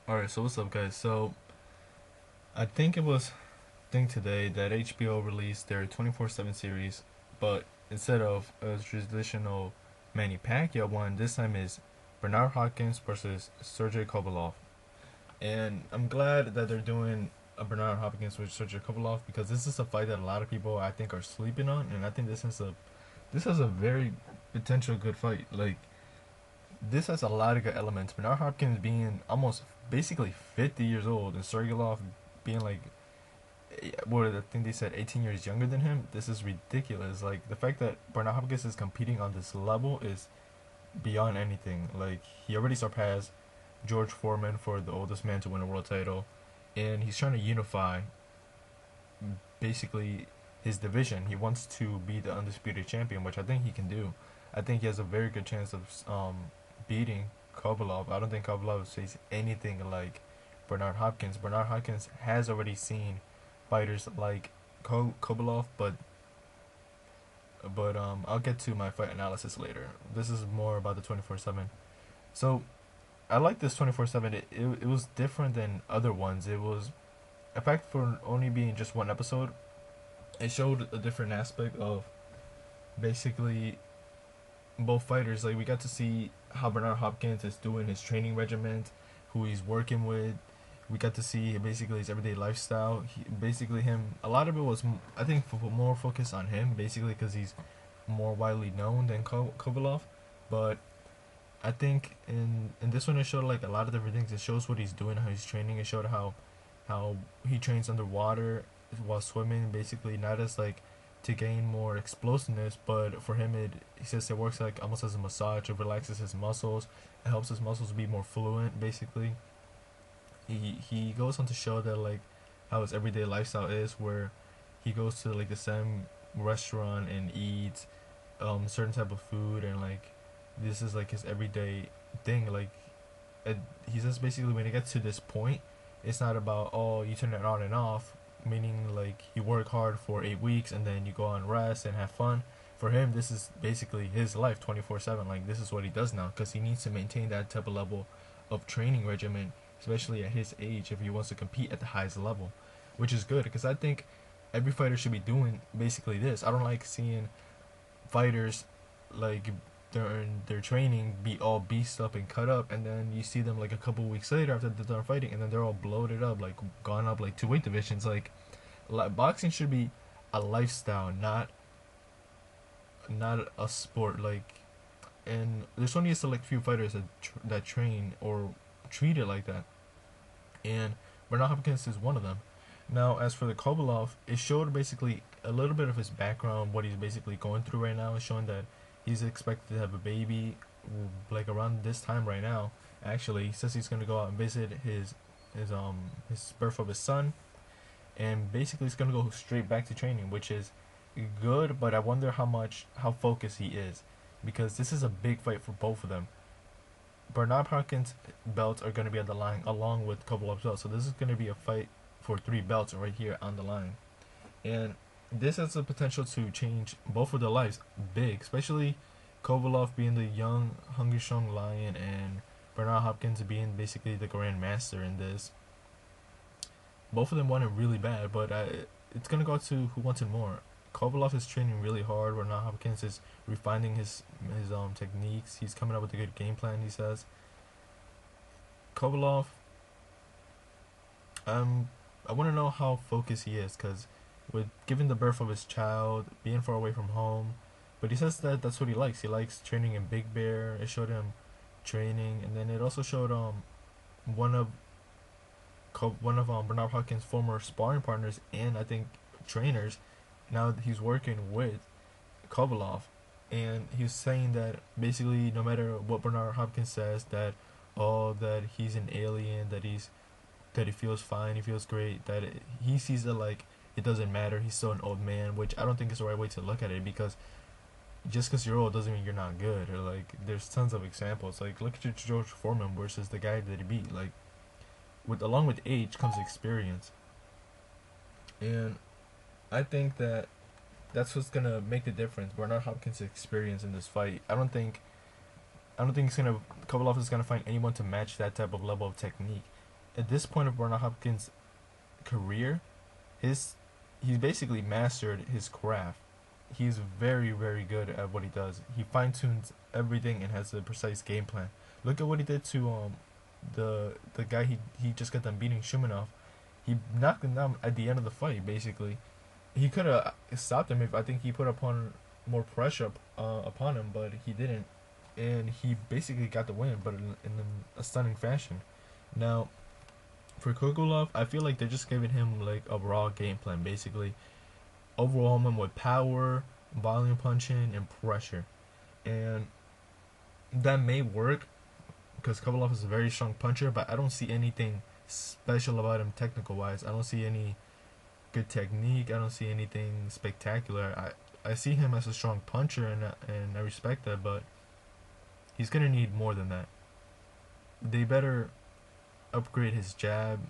Alright, so what's up, guys? So, I think it was today that HBO released their 24/7 series, but instead of a traditional Manny Pacquiao one, this time is Bernard Hopkins versus Sergey Kovalev. And I'm glad that they're doing a Bernard Hopkins versus Sergey Kovalev because this is a fight that a lot of people I think are sleeping on, and I think this is a very potential good fight. Like this has a lot of good elements. Bernard Hopkins being almost basically 50 years old and Sergey being like, what I think they said 18 years younger than him. This is ridiculous. Like the fact that Bernard Hopkins is competing on this level is beyond anything. Like he already surpassed George Foreman for the oldest man to win a world title, and he's trying to unify basically his division. He wants to be the undisputed champion, which I think he can do. I think he has a very good chance of beating Kovalev. I don't think Kovalev says anything like Bernard Hopkins. Bernard Hopkins has already seen fighters like Kovalev, but I'll get to my fight analysis later. This is more about the 24/7. So I like this 24/7. It was different than other ones. It was, in fact, for only being just one episode, it showed a different aspect of basically both fighters. Like we got to see how Bernard Hopkins is doing his training regimen, who he's working with. We got to see basically his everyday lifestyle. Basically him. A lot of it was, I think, more focused on him, basically because he's more widely known than Kovalev. But I think in this one it showed like a lot of different things. It shows what he's doing, how he's training. It showed how he trains underwater while swimming, basically not as like to gain more explosiveness, but for him it he says it works like almost as a massage. It relaxes his muscles. It helps his muscles be more fluent. Basically, he goes on to show that like how his everyday lifestyle is, where he goes to like the same restaurant and eats certain type of food, and like this is like his everyday thing. Like it, he says basically when it gets to this point, it's not about, oh, you turn it on and off, meaning like you work hard for 8 weeks and then you go on rest and have fun. For him, this is basically his life 24/7. Like this is what he does now because he needs to maintain that type of level of training regimen, especially at his age, if he wants to compete at the highest level, which is good because I think every fighter should be doing basically this. I don't like seeing fighters like during their training be all beast up and cut up, and then you see them like a couple weeks later after they're done fighting, and then they're all bloated up, like gone up like two weight divisions. Like boxing should be a lifestyle, not a sport. Like, and there's only a select few fighters that train or treat it like that, and Bernard Hopkins is one of them. Now, as for the Kovalov, it showed basically a little bit of his background, what he's basically going through right now, showing that he's expected to have a baby, like around this time right now. Actually, he says he's gonna go out and visit his birth of his son, and basically he's gonna go straight back to training, which is good. But I wonder how focused he is, because this is a big fight for both of them. Bernard Hopkins' belts are gonna be on the line along with Kovalev's belt, so this is gonna be a fight for three belts right here on the line, and this has the potential to change both of their lives big, especially Kovalev being the young, hungry, strong lion, and Bernard Hopkins being basically the grand master in this. Both of them want it really bad, but it's gonna go to who wants it more. Kovalev is training really hard. Bernard Hopkins is refining his techniques. He's coming up with a good game plan. He says Kovalev. I want to know how focused he is, because with given the birth of his child, being far away from home, but he says that that's what he likes. He likes training in Big Bear. It showed him training, and then it also showed one of Bernard Hopkins' former sparring partners and I think trainers. Now he's working with Kovalev, and he's saying that basically no matter what Bernard Hopkins says, that that he's an alien, that he feels fine, he feels great, that he sees it like it doesn't matter, he's still an old man, which I don't think is the right way to look at it, because just because you're old doesn't mean you're not good. Or like there's tons of examples. Like look at your George Foreman versus the guy that he beat. Like with along with age comes experience, and I think that that's what's gonna make the difference. Bernard Hopkins' experience in this fight. I don't think it's gonna Kovalev is gonna find anyone to match that type of level of technique. at this point of Bernard Hopkins' career, he's basically mastered his craft. He's very, very good at what he does. He fine tunes everything and has a precise game plan. Look at what he did to the guy he just got done beating, Shumanov. He knocked him down at the end of the fight. Basically, he could have stopped him if I think he put upon more pressure upon him, but he didn't, and he basically got the win, but in a stunning fashion. Now, for Kovalev, I feel like they're just giving him like a raw game plan, basically overwhelm him with power, volume punching, and pressure, and that may work because Kovalev is a very strong puncher, but I don't see anything special about him technical wise. I don't see any good technique. I don't see anything spectacular. I see him as a strong puncher, and I respect that, but he's gonna need more than that. They better upgrade his jab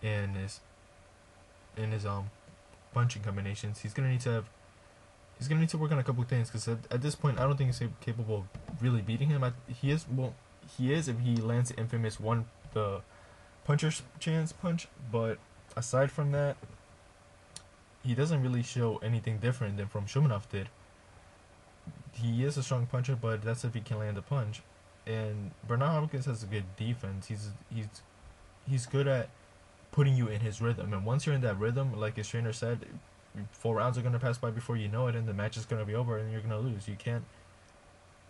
and his punching combinations. He's gonna need to work on a couple things because at this point I don't think he's capable of really beating him. He is if he lands the infamous the puncher's chance punch, but aside from that, he doesn't really show anything different than from Shumanov did. He is a strong puncher, but that's if he can land a punch. And Bernard Hopkins has a good defense. He's good at putting you in his rhythm, and once you're in that rhythm, like his trainer said, 4 rounds are gonna pass by before you know it, and the match is gonna be over, and you're gonna lose. You can't.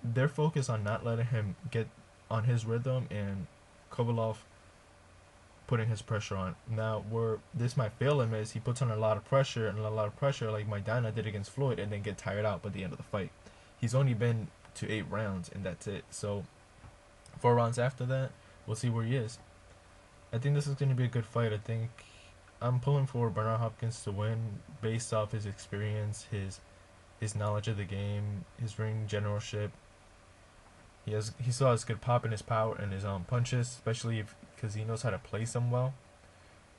They're focused on not letting him get on his rhythm, and Kovalev putting his pressure on. Now, where this might fail him is he puts on a lot of pressure like Maidana did against Floyd, and then get tired out by the end of the fight. He's only been to 8 rounds, and that's it. So 4 rounds after that, we'll see where he is. I think this is going to be a good fight. I think I'm pulling for Bernard Hopkins to win based off his experience, his knowledge of the game, his ring generalship. He still has good pop in his power and his punches, especially because he knows how to place them well.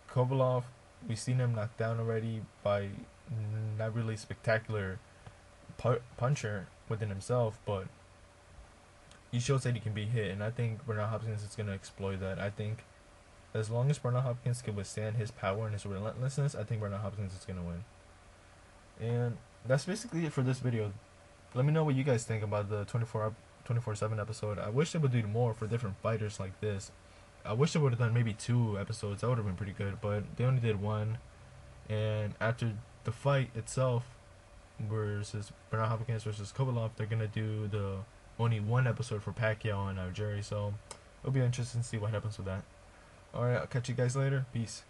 Kovalev, we've seen him knocked down already by not really spectacular puncher within himself, but he shows that he can be hit, and I think Bernard Hopkins is going to exploit that. I think as long as Bernard Hopkins can withstand his power and his relentlessness, I think Bernard Hopkins is going to win. And that's basically it for this video. Let me know what you guys think about the 24/7 episode. I wish they would do more for different fighters like this. I wish they would have done maybe 2 episodes. That would have been pretty good, but they only did 1. And after the fight itself versus Bernard Hopkins versus Kovalev, they're going to do the only 1 episode for Pacquiao and Algieri. So it'll be interesting to see what happens with that. Alright, I'll catch you guys later. Peace.